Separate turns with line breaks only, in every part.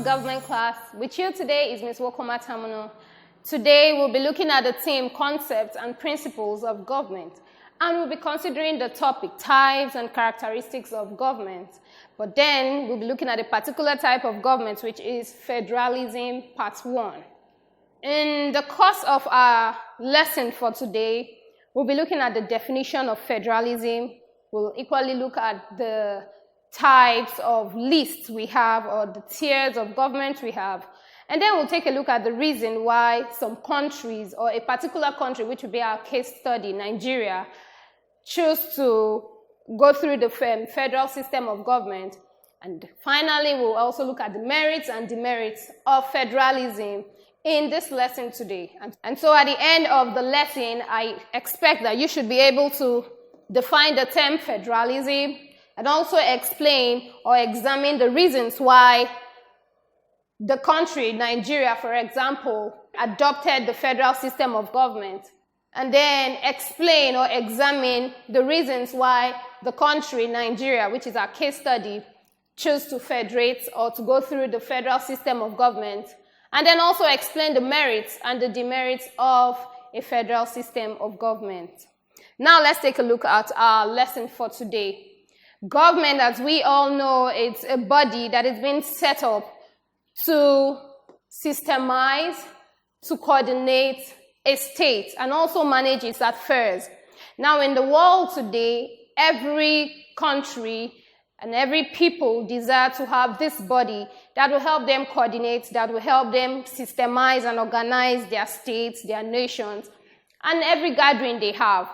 government class. With you today is Ms. Wokoma Tamuno. Today we'll be looking at the theme concepts and principles of government, and we'll be considering the topic types and characteristics of government. But then we'll be looking at a particular type of government, which is federalism, part 1. In the course of our lesson for today, we'll be looking at the definition of federalism. We'll equally look at the types of lists we have, or the tiers of government we have. And then we'll take a look at the reason why some countries, or a particular country, which will be our case study, Nigeria, choose to go through the federal system of government. And finally, we'll also look at the merits and demerits of federalism in this lesson today. And so at the end of the lesson, I expect that you should be able to define the term federalism and also explain or examine the reasons why the country, Nigeria, for example, adopted the federal system of government, and then explain or examine the reasons why the country, Nigeria, which is our case study, chose to federate or to go through the federal system of government, and then also explain the merits and the demerits of a federal system of government. Now let's take a look at our lesson for today. Government, as we all know, it's a body that is being set up to systemize, to coordinate a state, and also manage its affairs. Now, in the world today, every country and every people desire to have this body that will help them coordinate, that will help them systemize and organize their states, their nations, and every gathering they have.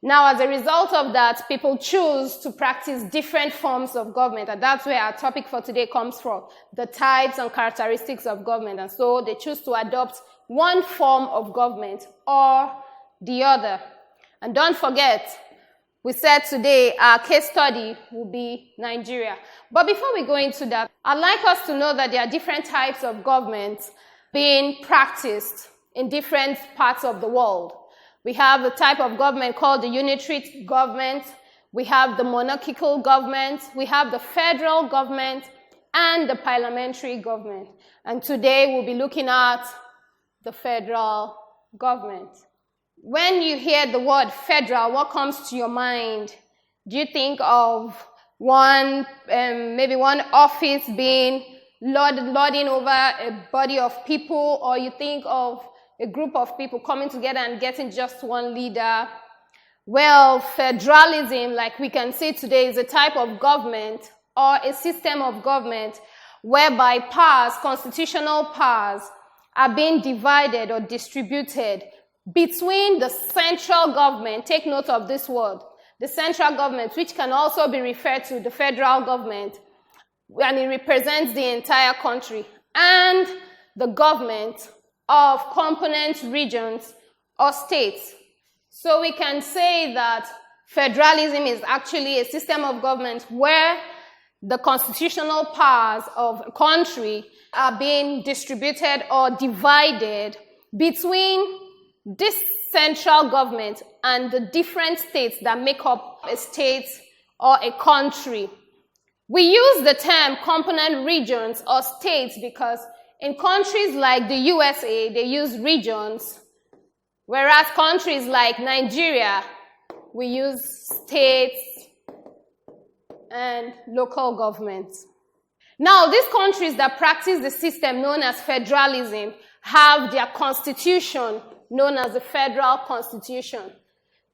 Now, as a result of that, people choose to practice different forms of government, and that's where our topic for today comes from, the types and characteristics of government. And so they choose to adopt one form of government or the other. And don't forget, we said today our case study will be Nigeria. But before we go into that, I'd like us to know that there are different types of government being practiced in different parts of the world. We have a type of government called the unitary government. We have the monarchical government. We have the federal government and the parliamentary government. And today we'll be looking at the federal government. When you hear the word federal, what comes to your mind? Do you think of maybe one office being lording over a body of people, or you think of a group of people coming together and getting just one leader? Well, federalism, like we can say today, is a type of government or a system of government whereby powers, constitutional powers, are being divided or distributed between the central government. Take note of this word, the central government, which can also be referred to the federal government, and it represents the entire country, and the government of component regions or states. So we can say that federalism is actually a system of government where the constitutional powers of a country are being distributed or divided between this central government and the different states that make up a state or a country. We use the term component regions or states because in countries like the USA, they use regions, whereas countries like Nigeria, we use states and local governments. Now, these countries that practice the system known as federalism have their constitution known as the Federal Constitution.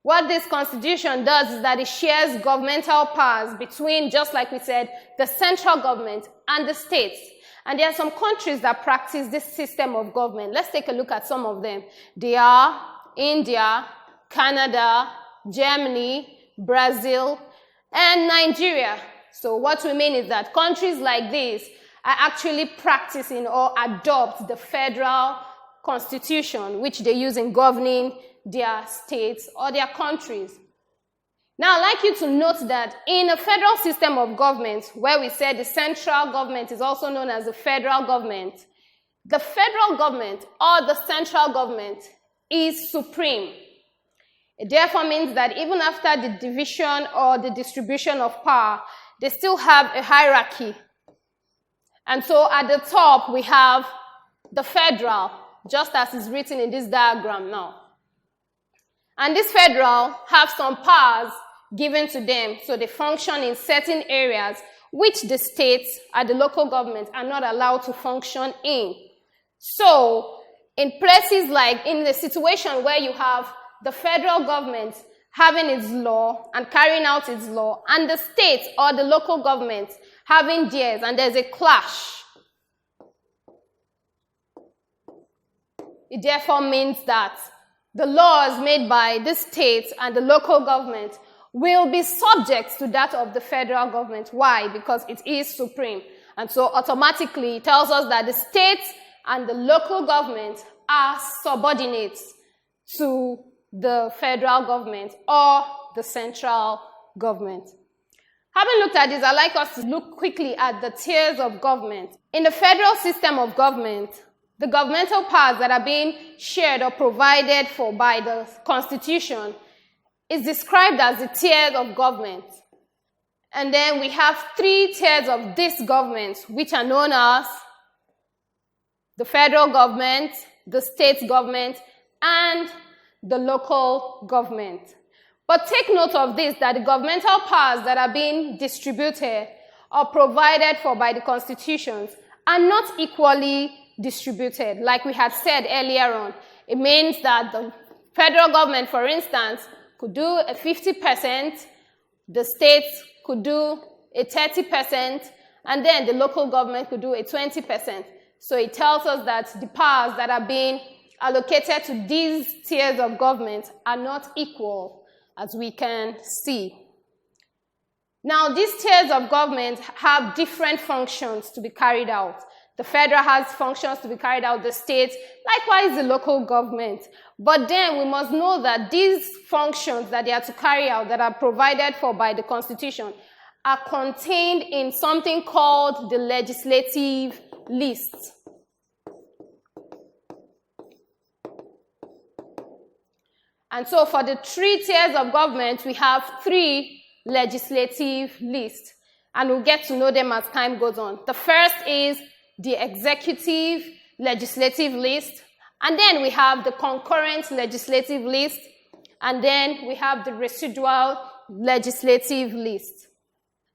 What this constitution does is that it shares governmental powers between, just like we said, the central government and the states. And there are some countries that practice this system of government. Let's take a look at some of them. They are India, Canada, Germany, Brazil, and Nigeria. So what we mean is that countries like these are actually practicing or adopt the federal constitution, which they use in governing their states or their countries. Now, I'd like you to note that in a federal system of government, where we said the central government is also known as the federal government, the federal government or the central government is supreme. It therefore means that even after the division or the distribution of power, they still have a hierarchy. And so at the top, we have the federal, just as is written in this diagram now. And this federal have some powers given to them, so they function in certain areas which the states and the local government are not allowed to function in. So, in places like, in the situation where you have the federal government having its law and carrying out its law, and the state or the local government having theirs, and there's a clash, it therefore means that the laws made by the state and the local government will be subject to that of the federal government. Why? Because it is supreme. And so automatically it tells us that the state and the local government are subordinates to the federal government or the central government. Having looked at this, I'd like us to look quickly at the tiers of government. In the federal system of government, the governmental powers that are being shared or provided for by the Constitution is described as the tiers of government. And then we have 3 tiers of this government, which are known as the federal government, the state government, and the local government. But take note of this, that the governmental powers that are being distributed or provided for by the constitutions are not equally distributed. Like we had said earlier on, it means that the federal government, for instance, could do a 50%, the states could do a 30%, and then the local government could do a 20%. So it tells us that the powers that are being allocated to these tiers of government are not equal, as we can see. Now, these tiers of government have different functions to be carried out. The federal has functions to be carried out, the state, likewise the local government. But then we must know that these functions that they are to carry out, that are provided for by the Constitution, are contained in something called the legislative list. And so for the 3 tiers of government, we have 3 legislative lists. And we'll get to know them as time goes on. The first is the executive legislative list, and then we have the concurrent legislative list, and then we have the residual legislative list.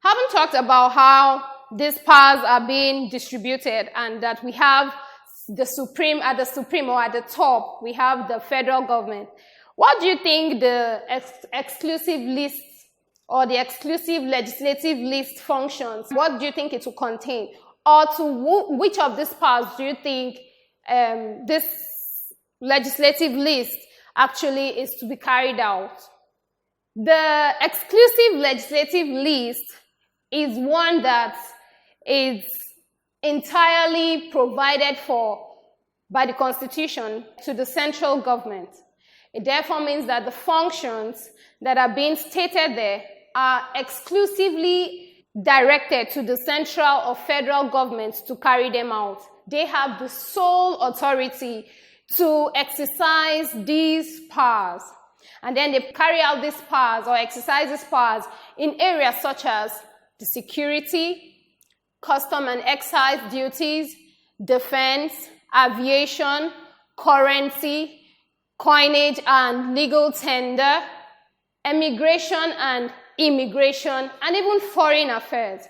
Having talked about how these powers are being distributed and that we have the supreme or at the top, we have the federal government. What do you think the exclusive list or the exclusive legislative list functions? What do you think it will contain? Or to which of these powers do you think this legislative list actually is to be carried out? The exclusive legislative list is one that is entirely provided for by the Constitution to the central government. It therefore means that the functions that are being stated there are exclusively directed to the central or federal government to carry them out. They have the sole authority to exercise these powers. And then they carry out these powers or exercise these powers in areas such as the security, custom and excise duties, defense, aviation, currency, coinage and legal tender, immigration and immigration, and even foreign affairs.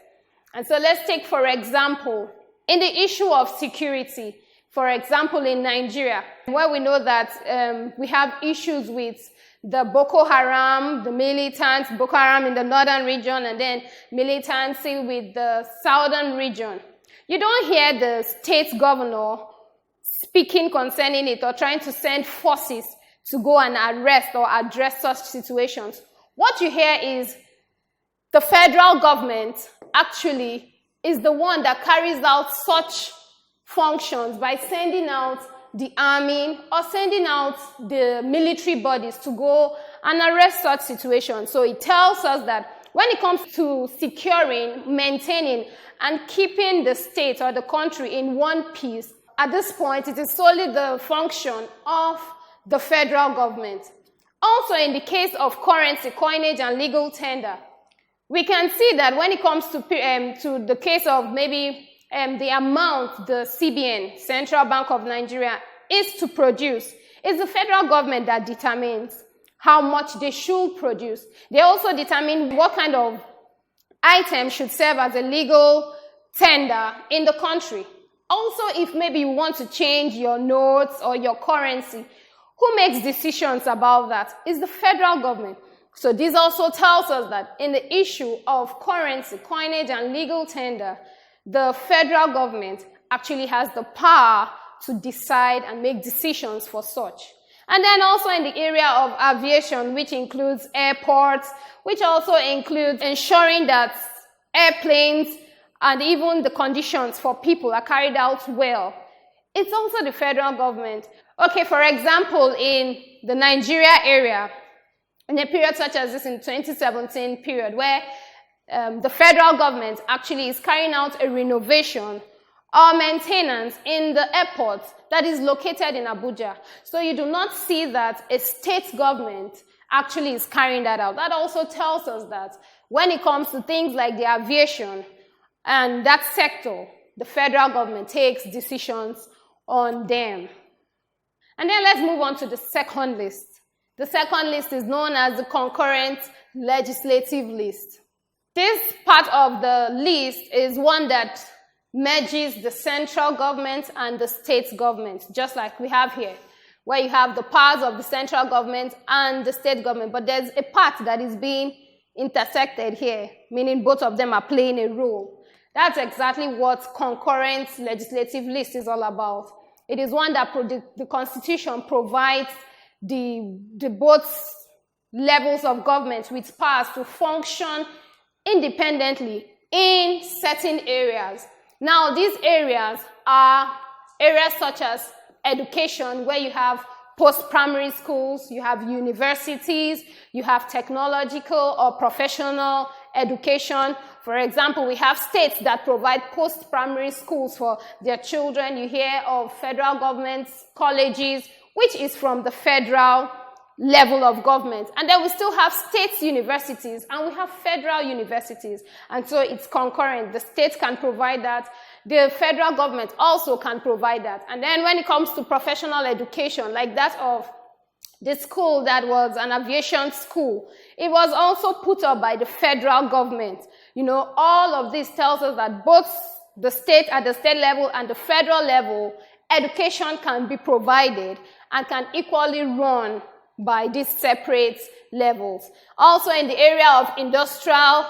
And so let's take, for example, in the issue of security, for example, in Nigeria, where we know that we have issues with the Boko Haram, the militants, Boko Haram in the northern region, and then militancy with the southern region. You don't hear the state governor speaking concerning it or trying to send forces to go and arrest or address such situations. What you hear is the federal government actually is the one that carries out such functions by sending out the army or sending out the military bodies to go and arrest such situations. So it tells us that when it comes to securing, maintaining, and keeping the state or the country in one piece, at this point, it is solely the function of the federal government. Also, in the case of currency, coinage, and legal tender, we can see that when it comes to the case of maybe the amount the CBN, Central Bank of Nigeria, is to produce, it's the federal government that determines how much they should produce. They also determine what kind of item should serve as a legal tender in the country. Also, if maybe you want to change your notes or your currency, who makes decisions about that? It's the federal government. So this also tells us that in the issue of currency, coinage, and legal tender, the federal government actually has the power to decide and make decisions for such. And then also in the area of aviation, which includes airports, which also includes ensuring that airplanes and even the conditions for people are carried out well. It's also the federal government. Okay, for example, in the Nigeria area, in a period such as this in 2017 period, where the federal government actually is carrying out a renovation or maintenance in the airport that is located in Abuja. So you do not see that a state government actually is carrying that out. That also tells us that when it comes to things like the aviation and that sector, the federal government takes decisions on them. And then let's move on to the second list. The second list is known as the concurrent legislative list. This part of the list is one that merges the central government and the state government, just like we have here, where you have the powers of the central government and the state government, but there's a part that is being intersected here, meaning both of them are playing a role. That's exactly what concurrent legislative list is all about. It is one that the Constitution provides the both levels of government with powers to function independently in certain areas. Now, these areas are areas such as education, where you have post-primary schools, you have universities, you have technological or professional education. For example, we have states that provide post-primary schools for their children. You hear of federal governments, colleges, which is from the federal level of government. And then we still have state universities, and we have federal universities. And so it's concurrent. The state can provide that. The federal government also can provide that. And then when it comes to professional education, like that of the school that was an aviation school, it was also put up by the federal government. You know, all of this tells us that both the state at the state level and the federal level, education can be provided and can equally run by these separate levels. Also in the area of industrial,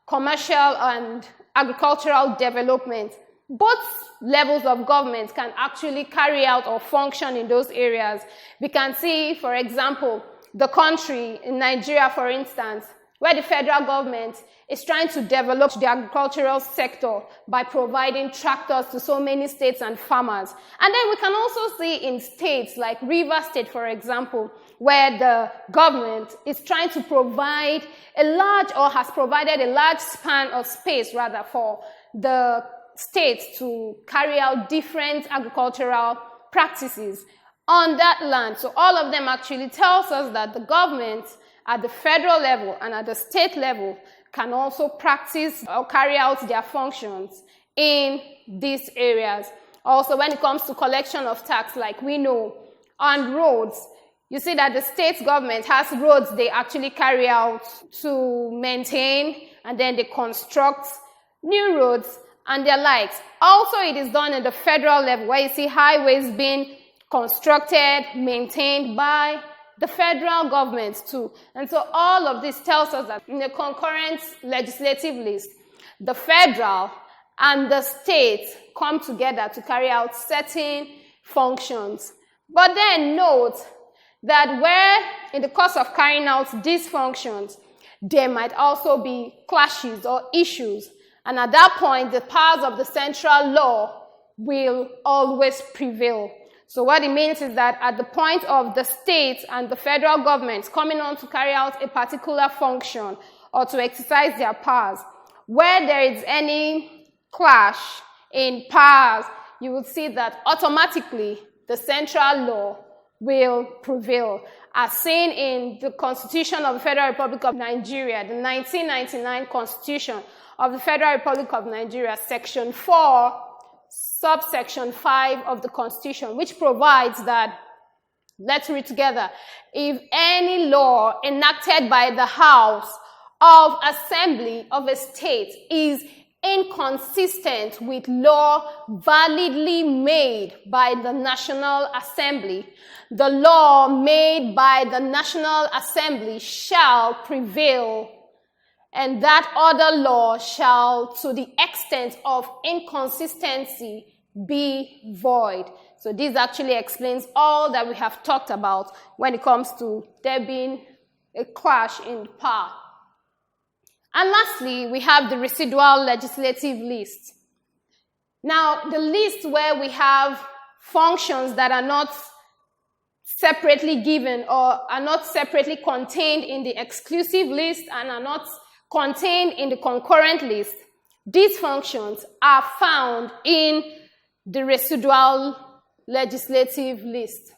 commercial, and agricultural development, both levels of government can actually carry out or function in those areas. We can see, for example, the country in Nigeria, for instance, where the federal government is trying to develop the agricultural sector by providing tractors to so many states and farmers. And then we can also see in states like Rivers State, for example, where the government is trying to provide a large, or has provided a large span of space, rather, for the states to carry out different agricultural practices on that land. So all of them actually tells us that the government at the federal level and at the state level can also practice or carry out their functions in these areas. Also, when it comes to collection of tax, like we know, on roads, you see that the state government has roads they actually carry out to maintain, and then they construct new roads and their likes. Also, it is done at the federal level, where you see highways being constructed, maintained by the federal government too. And so all of this tells us that in the concurrent legislative list, the federal and the state come together to carry out certain functions. But then note that where in the course of carrying out these functions, there might also be clashes or issues. And at that point, the powers of the central law will always prevail. So what it means is that at the point of the state and the federal government coming on to carry out a particular function or to exercise their powers, where there is any clash in powers, you will see that automatically the central law will prevail. As seen in the Constitution of the Federal Republic of Nigeria, the 1999 Constitution of the Federal Republic of Nigeria, Section 4, subsection 5 of the Constitution, which provides that, let's read together, if any law enacted by the House of Assembly of a state is inconsistent with law validly made by the National Assembly, the law made by the National Assembly shall prevail, and that other law shall, to the extent of inconsistency, be void. So this actually explains all that we have talked about when it comes to there being a clash in power. And lastly, we have the residual legislative list. Now, the list where we have functions that are not separately given or are not separately contained in the exclusive list and are not contained in the concurrent list, these functions are found in the residual legislative list.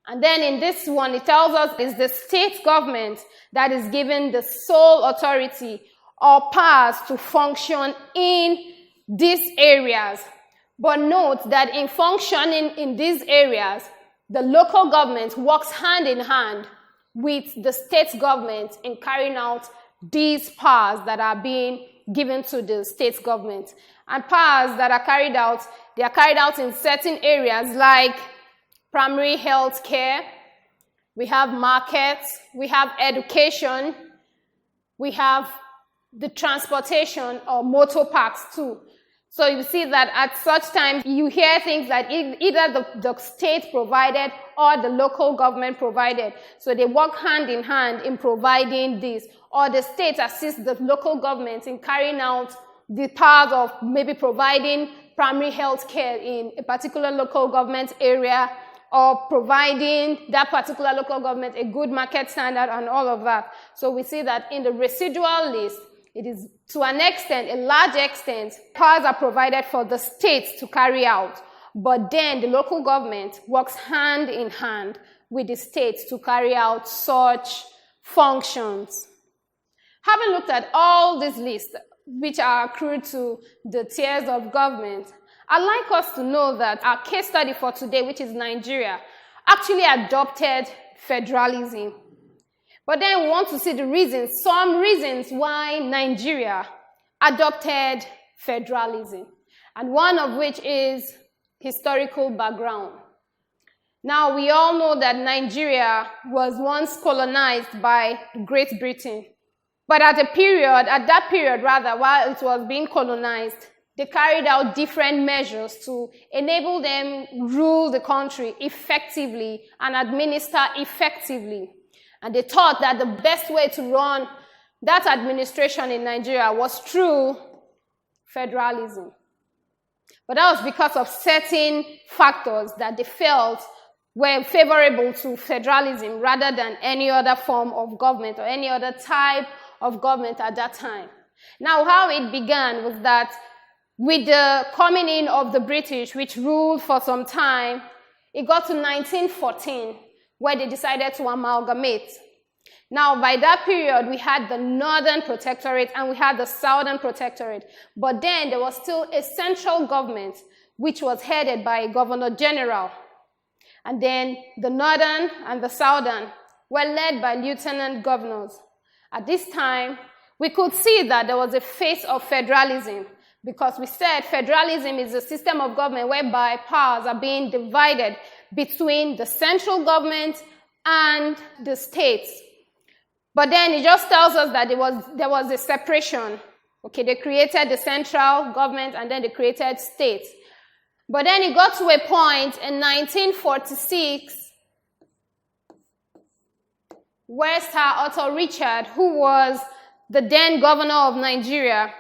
And then in this one, it tells us it's the state government that is given the sole authority or powers to function in these areas. But note that in functioning in these areas, the local government works hand in hand with the state government in carrying out these powers that are being given to the state government. And powers that are carried out, they are carried out in certain areas like primary health care, we have markets, we have education, we have the transportation or motor parks too. So you see that at such times you hear things like either the state provided or the local government provided. So they work hand in hand in providing this, or the state assists the local government in carrying out the powers of maybe providing primary health care in a particular local government area, or providing that particular local government a good market standard and all of that. So we see that in the residual list, it is to an extent, a large extent, powers are provided for the states to carry out. But then the local government works hand in hand with the states to carry out such functions. Having looked at all these lists, which are accrued to the tiers of government, I'd like us to know that our case study for today, which is Nigeria, actually adopted federalism. But then we want to see the reasons, some reasons why Nigeria adopted federalism, and one of which is historical background. Now, we all know that Nigeria was once colonized by Great Britain. But at that period, while it was being colonized, they carried out different measures to enable them rule the country effectively and administer effectively. And they thought that the best way to run that administration in Nigeria was through federalism. But that was because of certain factors that they felt were favorable to federalism rather than any other form of government or any other type of government at that time. Now, how it began was that with the coming in of the British, which ruled for some time, it got to 1914, where they decided to amalgamate. Now, by that period, we had the Northern Protectorate and we had the Southern Protectorate. But then there was still a central government, which was headed by a Governor General. And then the Northern and the Southern were led by lieutenant governors. At this time, we could see that there was a phase of federalism, because we said federalism is a system of government whereby powers are being divided between the central government and the states. But then it just tells us that there was a separation. Okay, they created the central government and then they created states. But then it got to a point in 1946 where Sir Otto Richard, who was the then governor of Nigeria,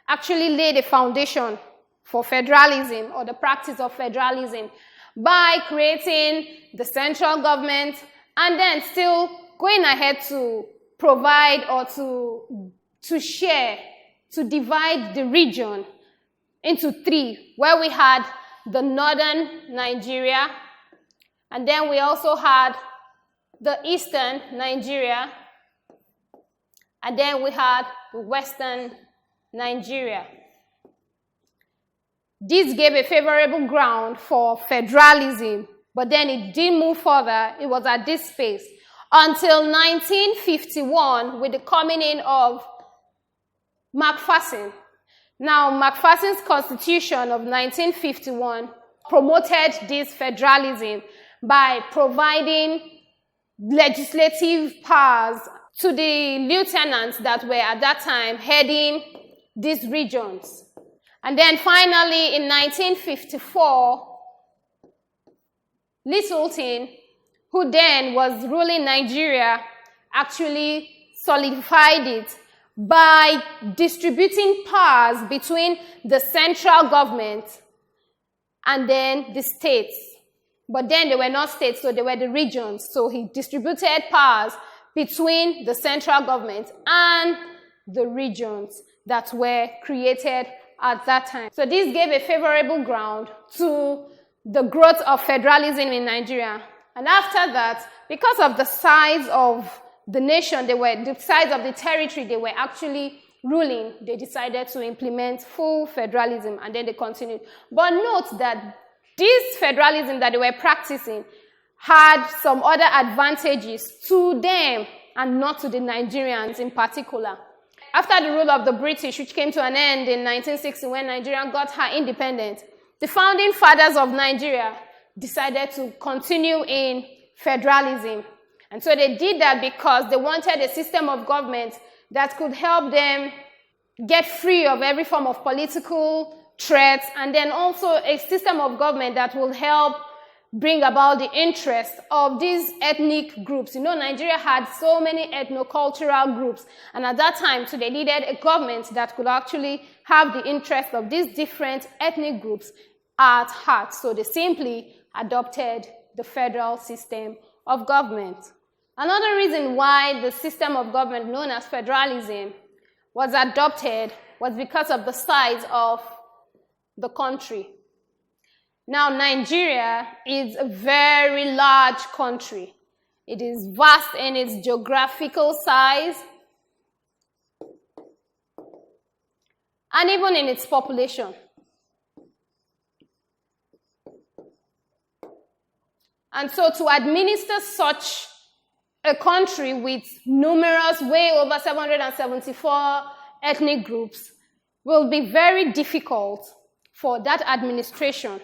actually laid a foundation for federalism, or the practice of federalism, by creating the central government and then still going ahead to provide or to share, to divide the region into three, where we had the northern Nigeria, and then we also had the eastern Nigeria, and then we had the western Nigeria. This gave a favorable ground for federalism, but then it didn't move further. It was at this space until 1951 with the coming in of Macpherson. Now, Macpherson's constitution of 1951 promoted this federalism by providing legislative powers to the lieutenants that were at that time heading these regions. And then finally, in 1954, Littleton, who then was ruling Nigeria, actually solidified it by distributing powers between the central government and then the states. But then they were not states, so they were the regions. So he distributed powers between the central government and the regions that were created at that time. So this gave a favorable ground to the growth of federalism in Nigeria. And after that, because of the size of the nation, the size of the territory they were actually ruling, they decided to implement full federalism, and then they continued. But note that this federalism that they were practicing had some other advantages to them and not to the Nigerians in particular. After the rule of the British, which came to an end in 1960 when Nigeria got her independence, the founding fathers of Nigeria decided to continue in federalism. And so they did that because they wanted a system of government that could help them get free of every form of political threats, and then also a system of government that will help bring about the interest of these ethnic groups. You know, Nigeria had so many ethnocultural groups, and at that time, so they needed a government that could actually have the interest of these different ethnic groups at heart. So they simply adopted the federal system of government. Another reason why the system of government known as federalism was adopted was because of the size of the country. Now, Nigeria is a very large country. It is vast in its geographical size and even in its population. And so to administer such a country with numerous, way over 774 ethnic groups will be very difficult for that administration.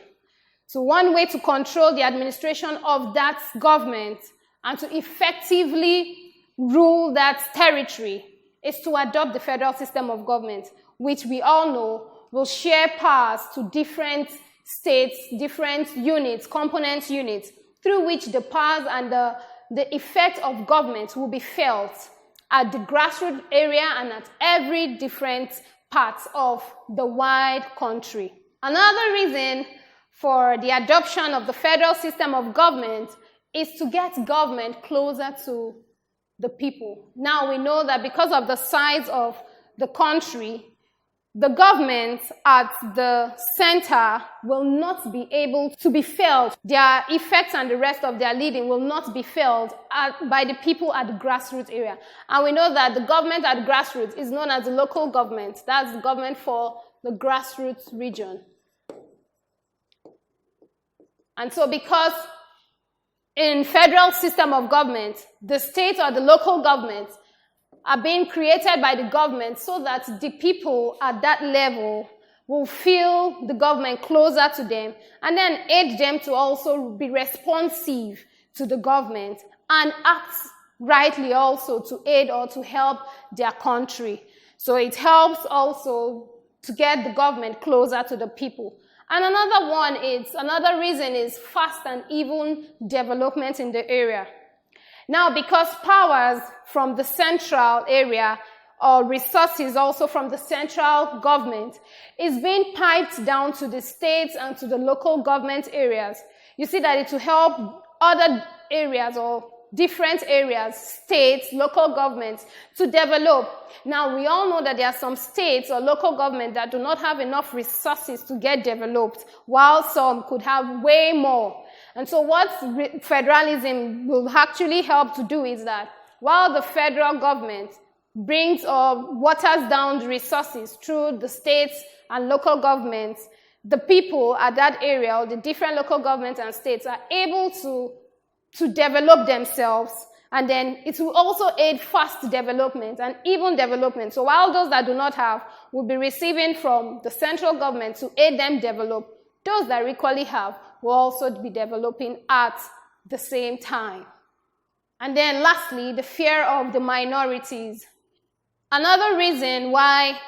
So one way to control the administration of that government and to effectively rule that territory is to adopt the federal system of government, which we all know will share powers to different states, different units, component units, through which the powers and the effect of government will be felt at the grassroots area and at every different part of the wide country. Another reason for the adoption of the federal system of government is to get government closer to the people. Now we know that because of the size of the country, the government at the center will not be able to be felt. Their effects and the rest of their leading will not be felt by the people at the grassroots area. And we know that the government at the grassroots is known as the local government. That's the government for the grassroots region. And so because in federal system of government, the state or the local government are being created by the government so that the people at that level will feel the government closer to them and then aid them to also be responsive to the government and act rightly also to aid or to help their country. So it helps also to get the government closer to the people. And another reason is fast and even development in the area. Now, because powers from the central area or resources also from the central government is being piped down to the states and to the local government areas, you see that it will help other areas or different areas, states, local governments to develop. Now, we all know that there are some states or local government that do not have enough resources to get developed, while some could have way more. And so what federalism will actually help to do is that while the federal government brings or waters down the resources through the states and local governments, the people at that area, or the different local governments and states, are able to develop themselves, and then it will also aid fast development and even development. So while those that do not have will be receiving from the central government to aid them develop, those that equally have will also be developing at the same time. And then lastly, the fear of the minorities. Another reason why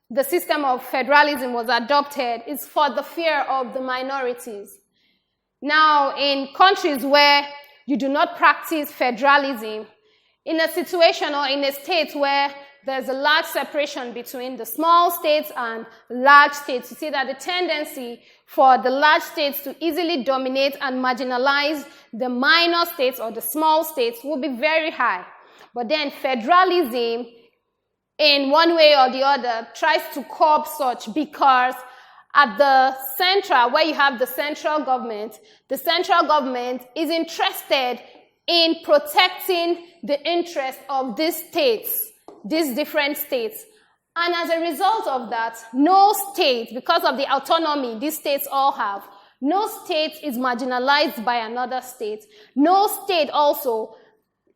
the system of federalism was adopted is for the fear of the minorities. Now, in countries where you do not practice federalism, in a situation or in a state where there's a large separation between the small states and large states, you see that the tendency for the large states to easily dominate and marginalize the minor states or the small states will be very high. But then federalism, in one way or the other, tries to curb such, because at the central, where you have the central government is interested in protecting the interests of these states, these different states. And as a result of that, no state, because of the autonomy these states all have, no state is marginalized by another state. No state also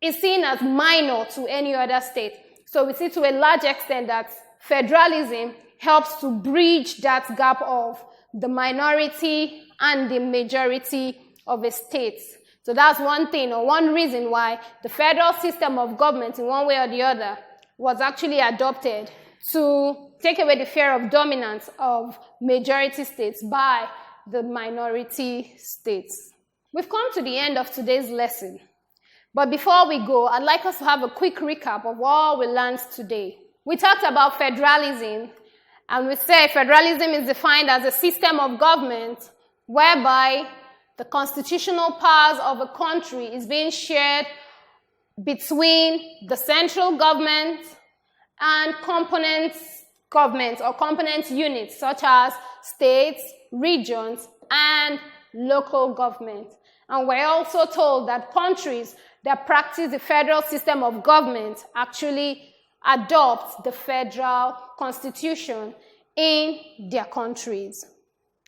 is seen as minor to any other state. So we see to a large extent that federalism helps to bridge that gap of the minority and the majority of a state. So that's one thing, or one reason why the federal system of government, in one way or the other, was actually adopted to take away the fear of dominance of majority states by the minority states. We've come to the end of today's lesson. But before we go, I'd like us to have a quick recap of all we learned today. We talked about federalism, and we say federalism is defined as a system of government whereby the constitutional powers of a country is being shared between the central government and component governments or component units such as states, regions, and local government. And we're also told that countries that practice the federal system of government actually adopt the federal constitution in their countries.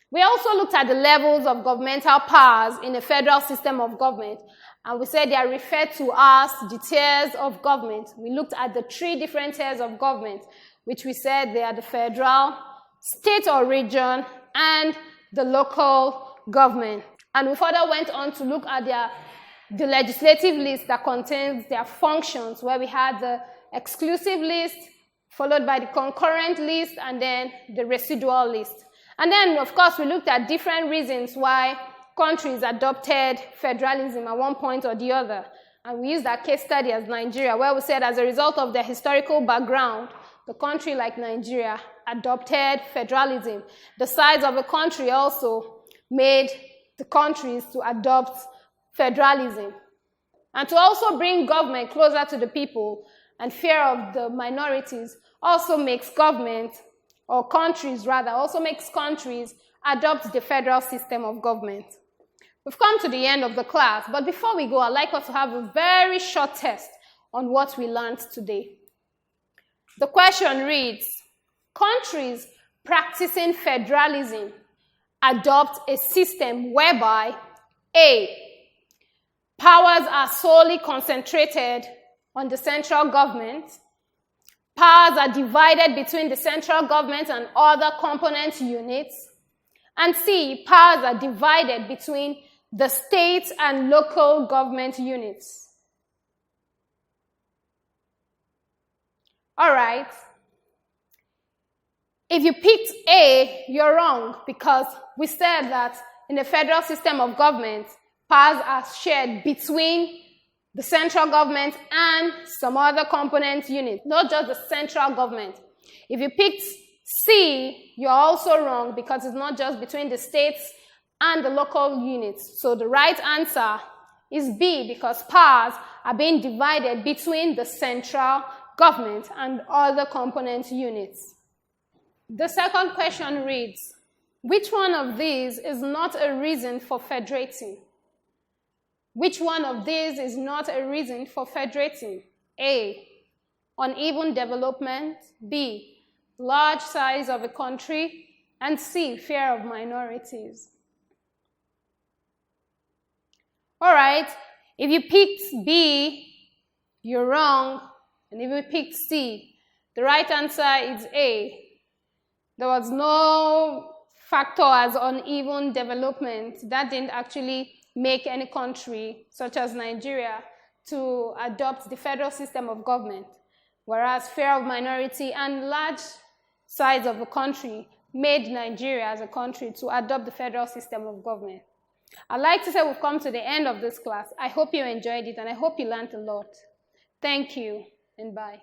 We also looked at the levels of governmental powers in the federal system of government, and we said they are referred to as the tiers of government. We looked at the 3 different tiers of government, which we said they are the federal, state or region, and the local government. And we further went on to look at the legislative list that contains their functions, where we had the exclusive list, followed by the concurrent list, and then the residual list. And then, of course, we looked at different reasons why countries adopted federalism at one point or the other. And we used that case study as Nigeria, where we said as a result of their historical background, the country like Nigeria adopted federalism. The size of the country also made the countries to adopt federalism. And to also bring government closer to the people and fear of the minorities also makes government, or countries rather, also makes countries adopt the federal system of government. We've come to the end of the class, but before we go, I'd like us to have a very short test on what we learned today. The question reads, countries practicing federalism adopt a system whereby A, powers are solely concentrated on the central government, powers are divided between the central government and other component units, and C, powers are divided between the state and local government units. All right. If you picked A, you're wrong, because we said that in the federal system of government, powers are shared between the central government and some other component units, not just the central government. If you picked C, you're also wrong, because it's not just between the states and the local units. So the right answer is B, because powers are being divided between the central government and other component units. The second question reads, which one of these is not a reason for federating? Which one of these is not a reason for federating? A, uneven development, B, large size of a country, and C, fear of minorities. All right, if you picked B, you're wrong. And if you picked C, the right answer is A. There was no factor as uneven development. That didn't actually make any country, such as Nigeria, to adopt the federal system of government, whereas fear of minority and large size of a country made Nigeria as a country to adopt the federal system of government. I'd like to say we've come to the end of this class. I hope you enjoyed it, and I hope you learned a lot. Thank you, and bye.